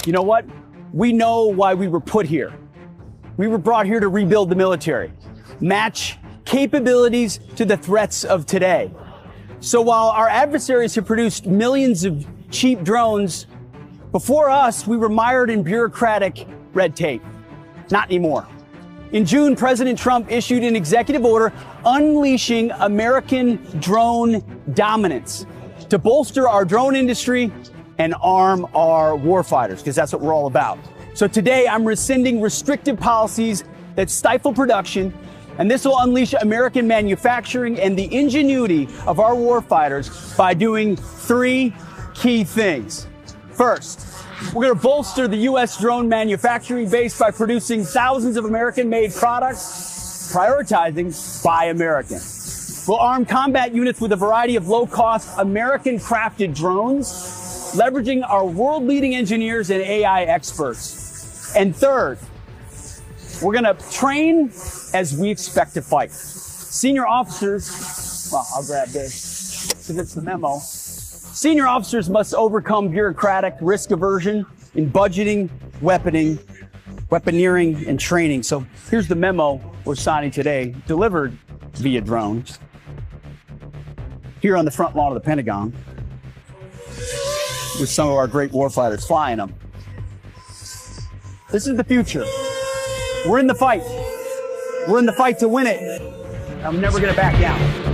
You know what? We know why we were put here. We were brought here to rebuild the military, match capabilities to the threats of today. So while our adversaries have produced millions of cheap drones, before us, we were mired in bureaucratic red tape. Not anymore. In June, President Trump issued an executive order unleashing American drone dominance to bolster our drone industry and arm our warfighters, because that's what we're all about. So today, I'm rescinding restrictive policies that stifle production, and this will unleash American manufacturing and the ingenuity of our warfighters by doing three key things. First, we're going to bolster the U.S. drone manufacturing base by producing thousands of American-made products, prioritizing Buy American. We'll arm combat units with a variety of low-cost, American-crafted drones, leveraging our world-leading engineers and AI experts. And third, we're going to train as we expect to fight. Senior officers, well, I'll grab this because it's the memo. Senior officers must overcome bureaucratic risk aversion in budgeting, weaponeering, and training. So here's the memo we're signing today, delivered via drones here on the front lawn of the Pentagon with some of our great warfighters flying them. This is the future. We're in the fight. We're in the fight to win it. I'm never going to back down.